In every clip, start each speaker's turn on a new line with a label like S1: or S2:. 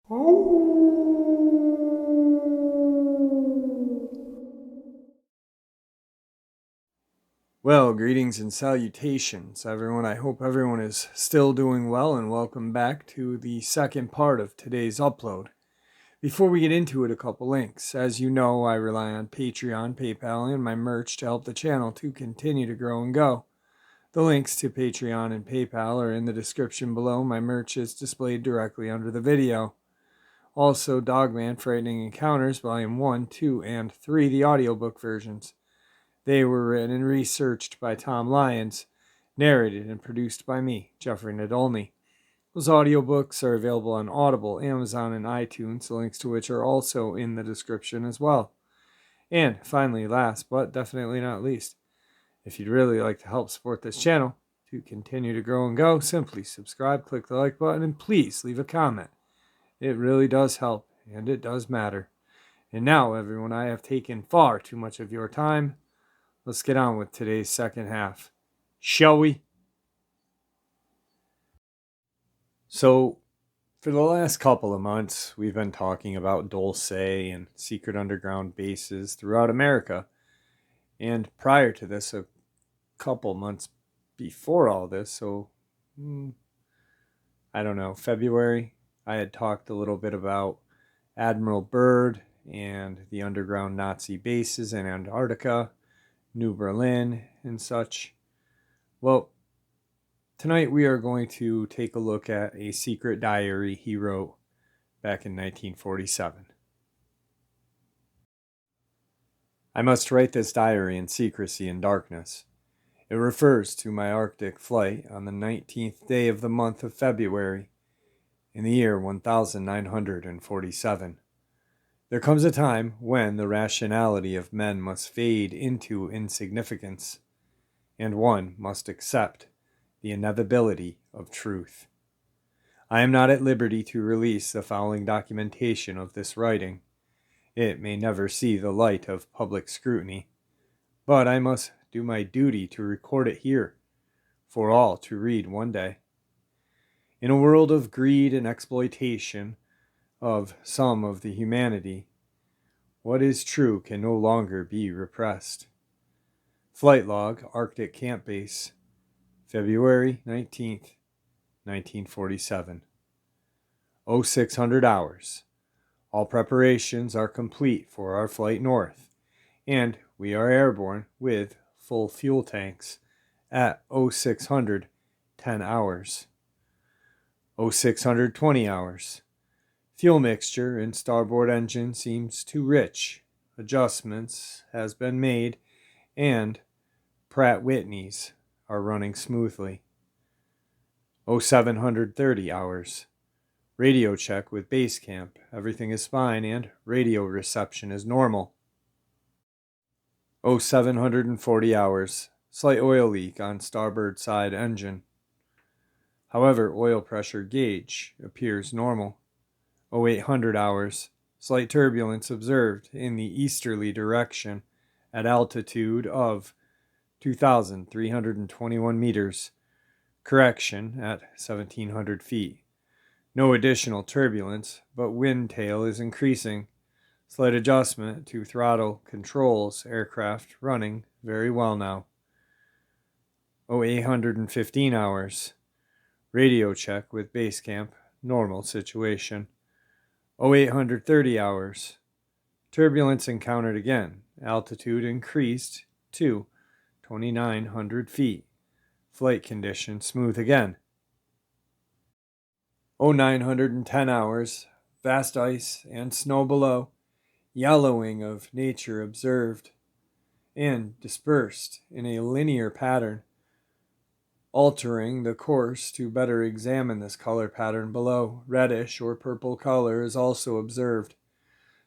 S1: Well, greetings and salutations, everyone. I hope everyone is still doing well, and welcome back to the second part of today's upload. Before we get into it, a couple links. As you know, I rely on Patreon, PayPal, and my merch to help the channel to continue to grow and go. The links to Patreon and PayPal are in the description below. My merch is displayed directly under the video. Also, Dogman Frightening Encounters, Volume 1, 2, and 3, the audiobook versions. They were written and researched by Tom Lyons, narrated and produced by me, Jeffrey Nadolny. Those audiobooks are available on Audible, Amazon, and iTunes, the links to which are also in the description as well. And finally, last but definitely not least, if you'd really like to help support this channel to continue to grow and go, simply subscribe, click the like button, and please leave a comment. It really does help, and it does matter. And now, everyone, I have taken far too much of your time. Let's get on with today's second half, shall we? So, for the last couple of months, we've been talking about Dulce and secret underground bases throughout America. And prior to this, a couple months before all this, so I don't know, February, I had talked a little bit about Admiral Byrd and the underground Nazi bases in Antarctica, New Berlin, and such. Well, tonight we are going to take a look at a secret diary he wrote back in 1947. I must write this diary in secrecy and darkness. It refers to my Arctic flight on the 19th day of the month of February in the year 1947. There comes a time when the rationality of men must fade into insignificance, and one must accept the inevitability of truth. I am not at liberty to release the following documentation of this writing. It may never see the light of public scrutiny, but I must do my duty to record it here, for all to read one day. In a world of greed and exploitation of some of the humanity, what is true can no longer be repressed. Flight log, Arctic Camp Base, February 19th, 1947. 0600 hours. All preparations are complete for our flight north, and we are airborne with full fuel tanks at 0600 10 hours. 0600 20 hours. Fuel mixture in starboard engine seems too rich. Adjustments has been made, and Pratt Whitneys are running smoothly. 0730 hours. Radio check with base camp. Everything is fine and radio reception is normal. 0740 hours. Slight oil leak on starboard side engine. However, oil pressure gauge appears normal. 0800 hours. Slight turbulence observed in the easterly direction at altitude of 2,321 meters. Correction at 1,700 feet. No additional turbulence, but wind tail is increasing. Slight adjustment to throttle controls. Aircraft running very well now. 0815 hours. Radio check with base camp. Normal situation. 0830 hours. Turbulence encountered again. Altitude increased to 2,900 feet. Flight condition smooth again. 0910 hours. Vast ice and snow below. Yellowing of nature observed and dispersed in a linear pattern. Altering the course to better examine this color pattern below. Reddish or purple color is also observed.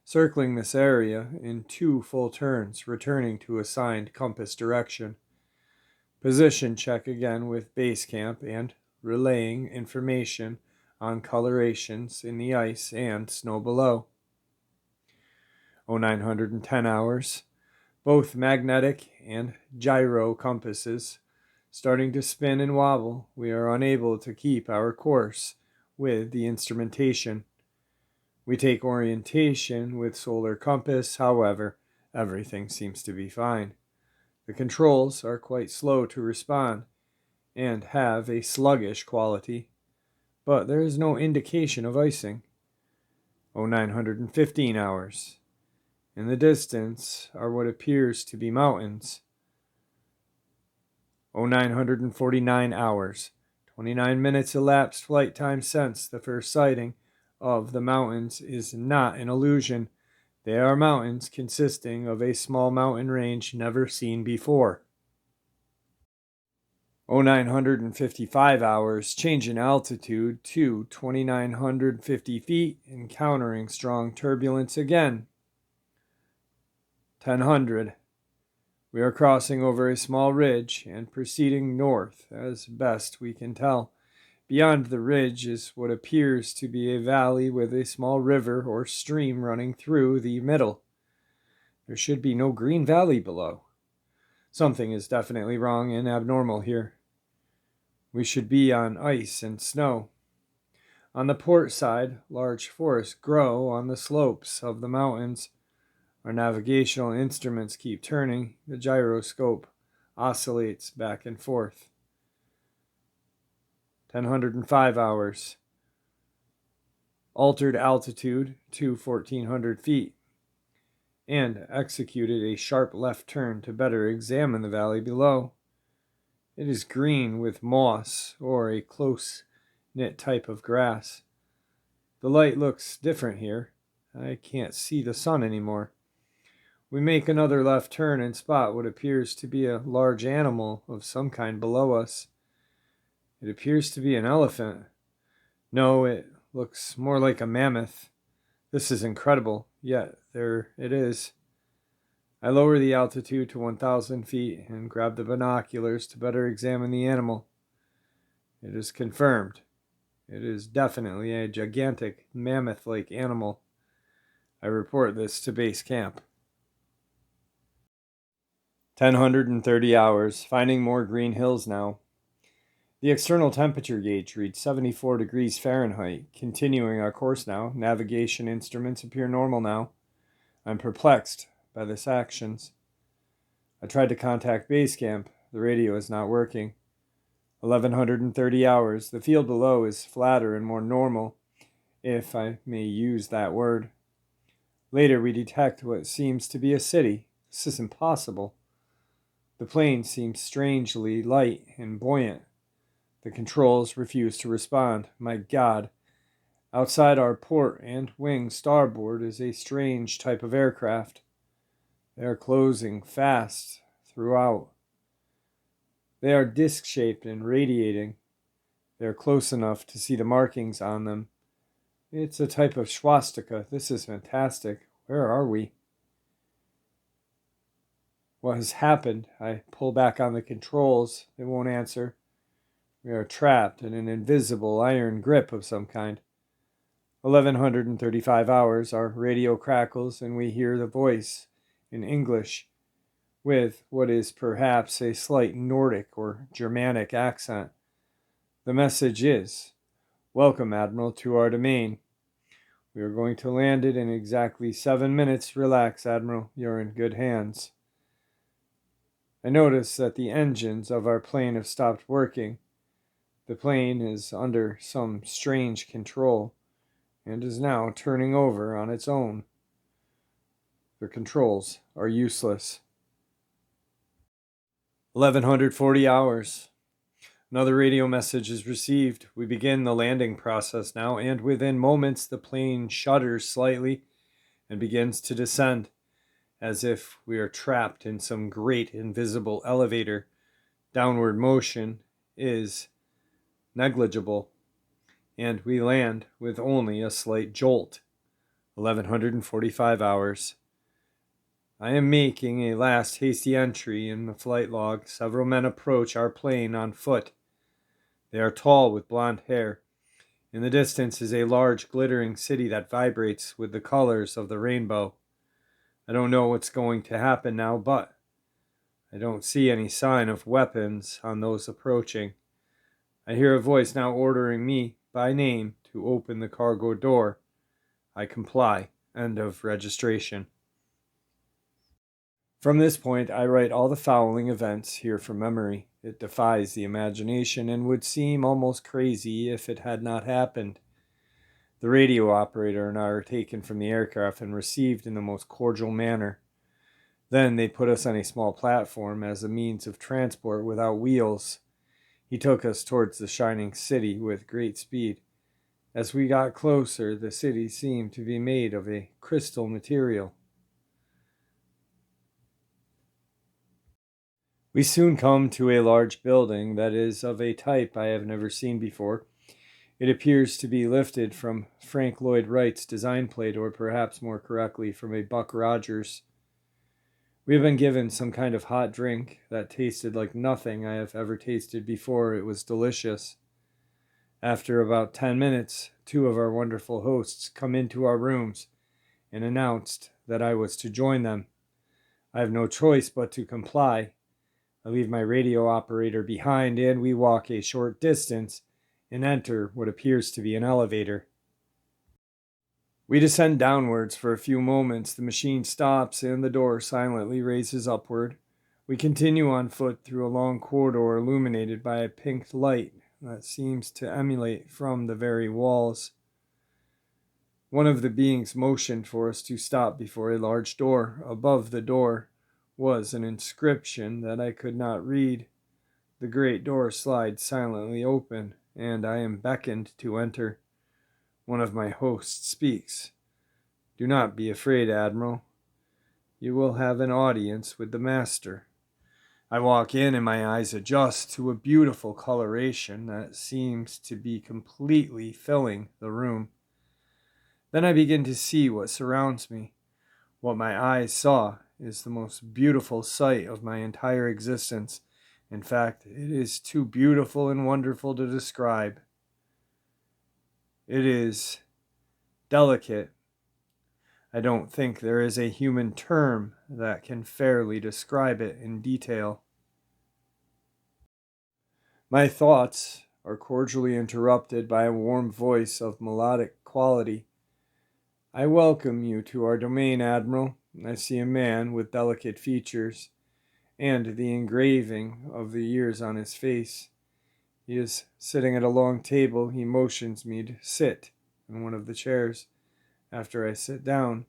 S1: Circling this area in 2 full turns, returning to assigned compass direction. Position check again with base camp and relaying information on colorations in the ice and snow below. 0910 hours. Both magnetic and gyro compasses starting to spin and wobble. We are unable to keep our course with the instrumentation. We take orientation with solar compass, however, everything seems to be fine. The controls are quite slow to respond and have a sluggish quality, but there is no indication of icing. 915 hours. In the distance are what appears to be mountains. 949 hours. 29 minutes elapsed flight time since the first sighting of the mountains is not an illusion. They are mountains consisting of a small mountain range never seen before. 955 hours, change in altitude to 2,950 feet, encountering strong turbulence again. 1000. We are crossing over a small ridge and proceeding north as best we can tell. Beyond the ridge is what appears to be a valley with a small river or stream running through the middle. There should be no green valley below. Something is definitely wrong and abnormal here. We should be on ice and snow. On the port side, large forests grow on the slopes of the mountains. Our navigational instruments keep turning. The gyroscope oscillates back and forth. 1005 hours. Altered altitude to 1400 feet and executed a sharp left turn to better examine the valley below. It is green with moss or a close-knit type of grass. The light looks different here. I can't see the sun anymore. We make another left turn and spot what appears to be a large animal of some kind below us. It appears to be an elephant. No, it looks more like a mammoth. This is incredible, yet there it is. I lower the altitude to 1,000 feet and grab the binoculars to better examine the animal. It is confirmed. It is definitely a gigantic, mammoth-like animal. I report this to base camp. 1030 hours, finding more green hills now. The external temperature gauge reads 74 degrees Fahrenheit. Continuing our course now. Navigation instruments appear normal now. I'm perplexed by this actions. I tried to contact base camp. The radio is not working. 1130 hours. The field below is flatter and more normal, if I may use that word. Later we detect what seems to be a city. This is impossible. The plane seems strangely light and buoyant. The controls refuse to respond. My God. Outside our port and wing starboard is a strange type of aircraft. They are closing fast throughout. They are disc-shaped and radiating. They are close enough to see the markings on them. It's a type of swastika. This is fantastic. Where are we? What has happened? I pull back on the controls. They won't answer. We are trapped in an invisible iron grip of some kind. 1135 hours. Our radio crackles and we hear the voice in English with what is perhaps a slight Nordic or Germanic accent. The message is, "Welcome, Admiral, to our domain. We are going to land it in exactly 7 minutes. Relax, Admiral. You're in good hands." I notice that the engines of our plane have stopped working. The plane is under some strange control and is now turning over on its own. The controls are useless. 1140 hours. Another radio message is received. We begin the landing process now, and within moments the plane shudders slightly and begins to descend, as if we are trapped in some great invisible elevator. Downward motion is negligible, and we land with only a slight jolt. 1145 hours. I am making a last hasty entry in the flight log. Several men approach our plane on foot. They are tall with blonde hair. In the distance is a large glittering city that vibrates with the colors of the rainbow. I don't know what's going to happen now, but I don't see any sign of weapons on those approaching. I hear a voice now ordering me by name to open the cargo door. I comply. End of registration. From this point, I write all the following events here from memory. It defies the imagination and would seem almost crazy if it had not happened. The radio operator and I are taken from the aircraft and received in the most cordial manner. Then they put us on a small platform as a means of transport without wheels. He took us towards the shining city with great speed. As we got closer, the city seemed to be made of a crystal material. We soon come to a large building that is of a type I have never seen before. It appears to be lifted from Frank Lloyd Wright's design plate, or perhaps more correctly, from a Buck Rogers. We have been given some kind of hot drink that tasted like nothing I have ever tasted before. It was delicious. After about 10 minutes, 2 of our wonderful hosts come into our rooms and announced that I was to join them. I have no choice but to comply. I leave my radio operator behind and we walk a short distance and enter what appears to be an elevator. We descend downwards for a few moments. The machine stops and the door silently raises upward. We continue on foot through a long corridor illuminated by a pink light that seems to emanate from the very walls. One of the beings motioned for us to stop before a large door. Above the door was an inscription that I could not read. The great door slides silently open, and I am beckoned to enter. One of my hosts speaks. "Do not be afraid, Admiral. You will have an audience with the master." I walk in and my eyes adjust to a beautiful coloration that seems to be completely filling the room. Then I begin to see what surrounds me. What my eyes saw is the most beautiful sight of my entire existence. In fact, it is too beautiful and wonderful to describe. It is delicate. I don't think there is a human term that can fairly describe it in detail. My thoughts are cordially interrupted by a warm voice of melodic quality. "I welcome you to our domain, Admiral." I see a man with delicate features and the engraving of the years on his face. He is sitting at a long table. He motions me to sit in one of the chairs. After I sit down,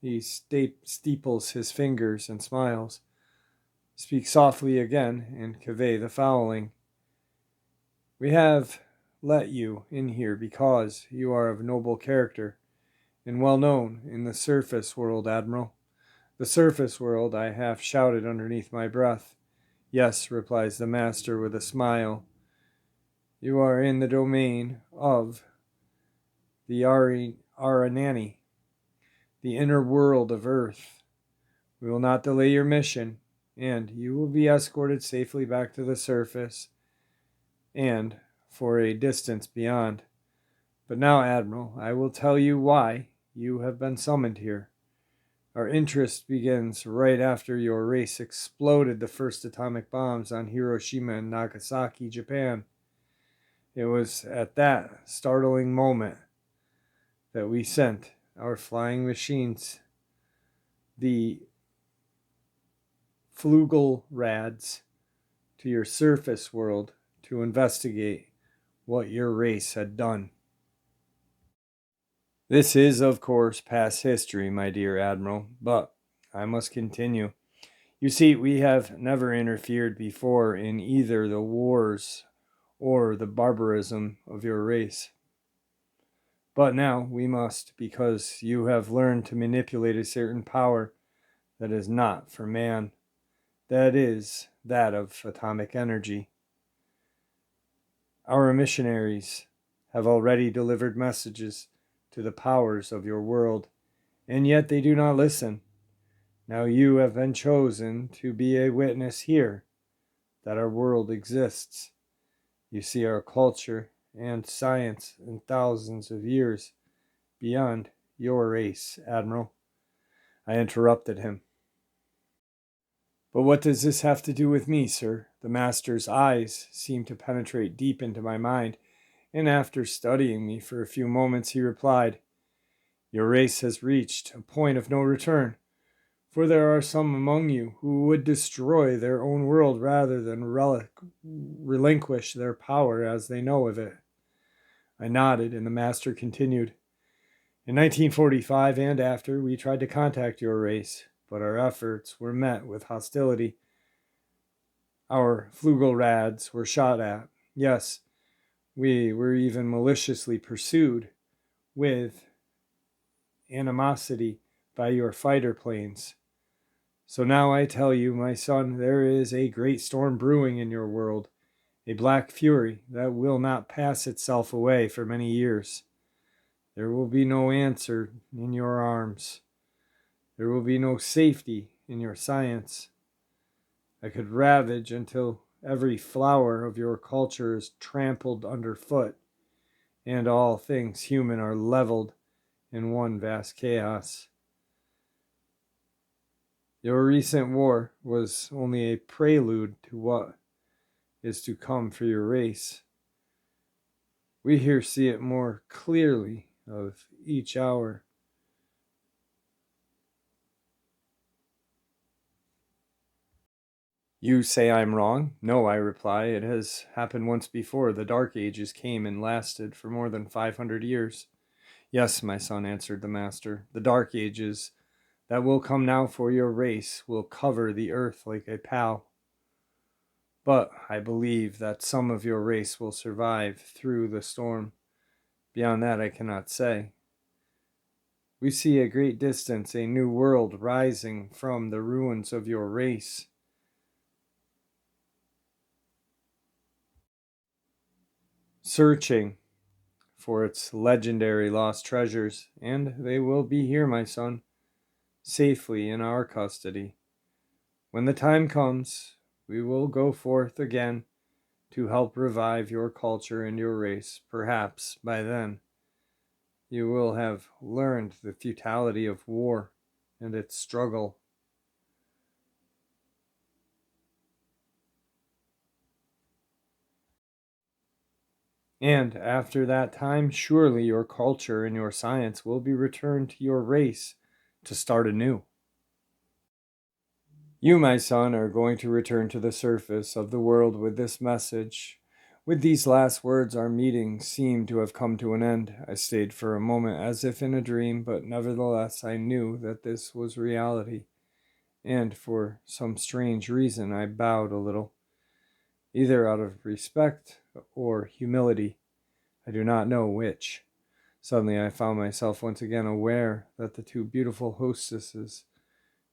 S1: he steeples his fingers and smiles. Speak softly again and convey the following. "We have let you in here because you are of noble character and well known in the surface world, Admiral." "The surface world," I half shouted underneath my breath. "Yes," replies the master with a smile. "You are in the domain of the Aranani, the inner world of Earth. We will not delay your mission, and you will be escorted safely back to the surface and for a distance beyond. But now, Admiral, I will tell you why you have been summoned here. Our interest begins right after your race exploded the first atomic bombs on Hiroshima and Nagasaki, Japan. It was at that startling moment that we sent our flying machines, the Flugelrads, to your surface world to investigate what your race had done." This is, of course, past history, my dear Admiral, but I must continue. You see, we have never interfered before in either the wars or the barbarism of your race. But now we must, because you have learned to manipulate a certain power that is not for man. That is that of atomic energy. Our missionaries have already delivered messages to the powers of your world, and yet they do not listen. Now you have been chosen to be a witness here that our world exists. You see our culture and science in thousands of years beyond your race, Admiral." I interrupted him. "But what does this have to do with me, sir?" The master's eyes seemed to penetrate deep into my mind, and after studying me for a few moments, he replied, Your race has reached a point of no return, for there are some among you who would destroy their own world rather than relinquish their power as they know of it. I nodded, and the master continued. In 1945 and after, we tried to contact your race, but our efforts were met with hostility. Our Flugelrads were shot at. Yes, we were even maliciously pursued with animosity by your fighter planes. So now I tell you, my son, there is a great storm brewing in your world, a black fury that will not pass itself away for many years. There will be no answer in your arms. There will be no safety in your science. I could ravage until every flower of your culture is trampled underfoot, and all things human are leveled in one vast chaos. Your recent war was only a prelude to what is to come for your race. We here see it more clearly of each hour. You say I'm wrong? No, I reply. It has happened once before. The Dark Ages came and lasted for more than 500 years. Yes, my son, answered the master. The Dark Ages that will come now for your race will cover the earth like a pall. But I believe that some of your race will survive through the storm. Beyond that, I cannot say. We see at great distance a new world rising from the ruins of your race. Searching for its legendary lost treasures, and they will be here, my son, safely in our custody. When the time comes, we will go forth again to help revive your culture and your race. Perhaps by then you will have learned the futility of war and its struggle. And after that time, surely your culture and your science will be returned to your race to start anew. You, my son, are going to return to the surface of the world with this message. With these last words, our meeting seemed to have come to an end. I stayed for a moment as if in a dream, but nevertheless I knew that this was reality. And for some strange reason, I bowed a little, either out of respect or humility. I do not know which. Suddenly I found myself once again aware that the two beautiful hostesses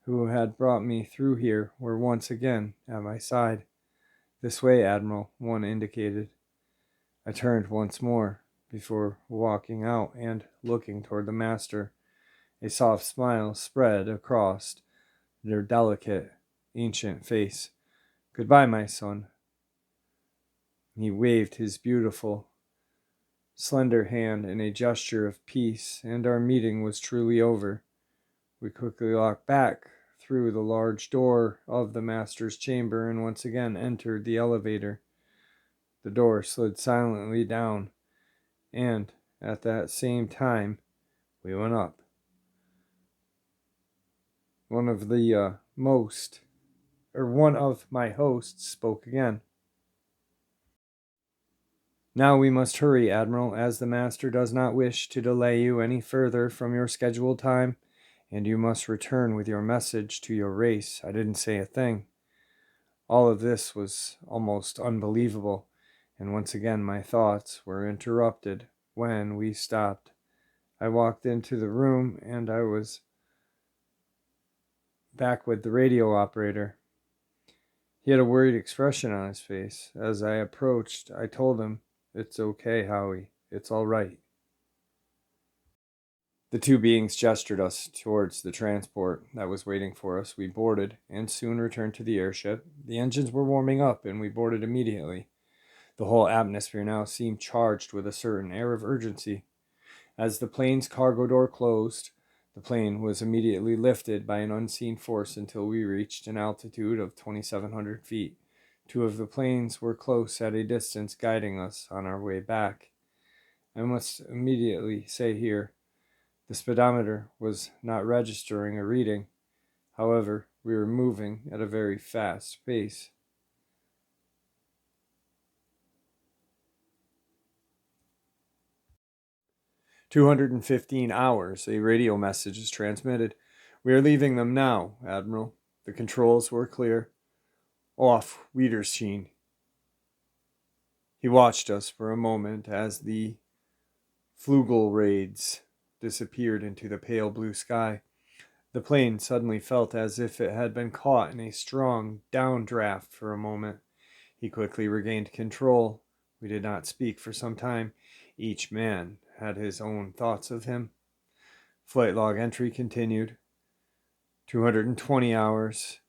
S1: who had brought me through here were once again at my side. This way, Admiral, one indicated. I turned once more before walking out and looking toward the master. A soft smile spread across their delicate, ancient face. Goodbye, my son. He waved his beautiful, slender hand in a gesture of peace, and our meeting was truly over. We quickly walked back through the large door of the master's chamber and once again entered the elevator. The door slid silently down, and at that same time, we went up. One of my hosts spoke again. Now we must hurry, Admiral, as the master does not wish to delay you any further from your scheduled time, and you must return with your message to your race. I didn't say a thing. All of this was almost unbelievable, and once again my thoughts were interrupted when we stopped. I walked into the room, and I was back with the radio operator. He had a worried expression on his face. As I approached, I told him, "It's okay, Howie. It's all right." The two beings gestured us towards the transport that was waiting for us. We boarded and soon returned to the airship. The engines were warming up, and we boarded immediately. The whole atmosphere now seemed charged with a certain air of urgency. As the plane's cargo door closed, the plane was immediately lifted by an unseen force until we reached an altitude of 2,700 feet. Two of the planes were close at a distance, guiding us on our way back. I must immediately say here The speedometer was not registering a reading. However, we were moving at a very fast pace. "215 hours, a radio message is transmitted. We are leaving them now, Admiral. The controls were clear. Off Wiedersehen." He watched us for a moment as the Flugelrades disappeared into the pale blue sky. The plane suddenly felt as if it had been caught in a strong downdraft for a moment. He quickly regained control. We did not speak for some time. Each man had his own thoughts of him. Flight log entry continued. 220 hours.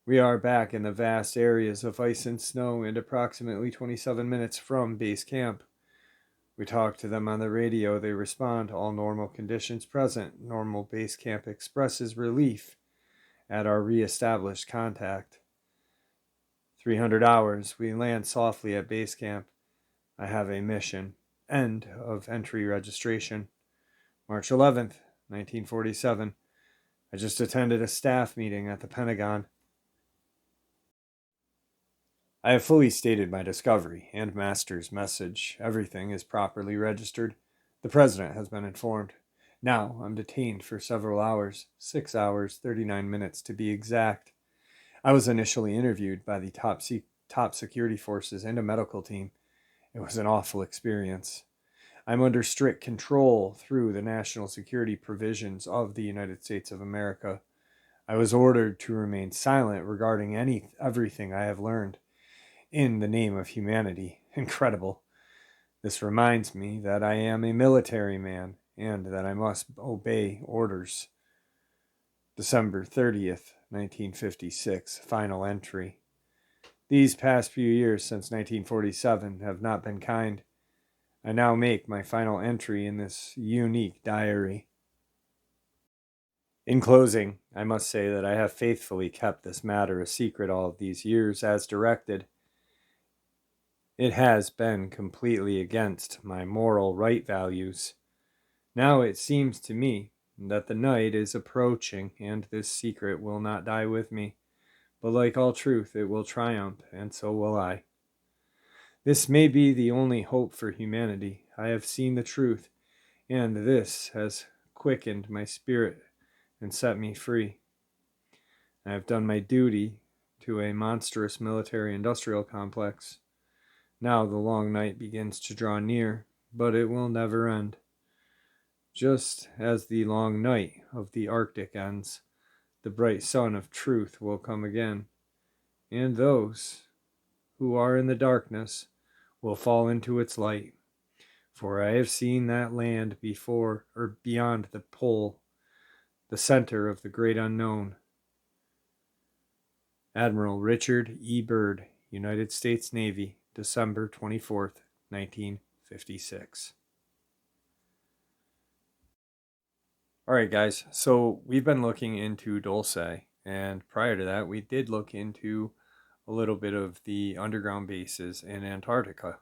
S1: We are back in the vast areas of ice and snow and approximately 27 minutes from base camp. We talk to them on the radio. They respond. All normal conditions present. Normal base camp expresses relief at our re-established contact. 300 hours. We land softly at base camp. I have a mission. End of entry registration. March 11th, 1947. I just attended a staff meeting at the Pentagon. I have fully stated my discovery and master's message. Everything is properly registered. The president has been informed. Now I'm detained for several hours, 6 hours, 39 minutes to be exact. I was initially interviewed by the top security forces and a medical team. It was an awful experience. I'm under strict control through the national security provisions of the United States of America. I was ordered to remain silent regarding everything I have learned. In the name of humanity. Incredible. This reminds me that I am a military man and that I must obey orders. December 30th, 1956. Final entry. These past few years since 1947 have not been kind. I now make my final entry in this unique diary. In closing, I must say that I have faithfully kept this matter a secret all of these years as directed. It has been completely against my moral right values. Now it seems to me that the night is approaching and this secret will not die with me, but like all truth, it will triumph, and so will I. This may be the only hope for humanity. I have seen the truth, and this has quickened my spirit and set me free. I have done my duty to a monstrous military-industrial complex. Now the long night begins to draw near, but it will never end. Just as the long night of the Arctic ends, the bright sun of truth will come again, and those who are in the darkness will fall into its light. For I have seen that land before or beyond the pole, the center of the great unknown. Admiral Richard E. Byrd, United States Navy, December 24th, 1956. All right, guys, so we've been looking into Dulce, and prior to that, we did look into a little bit of the underground bases in Antarctica.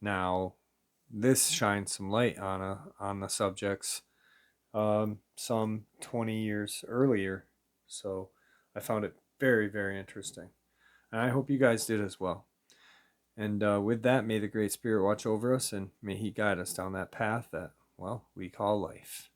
S1: Now, this shines some light on the subjects some 20 years earlier, so I found it very, very interesting, and I hope you guys did as well. And with that, may the Great Spirit watch over us, and may He guide us down that path that, well, we call life.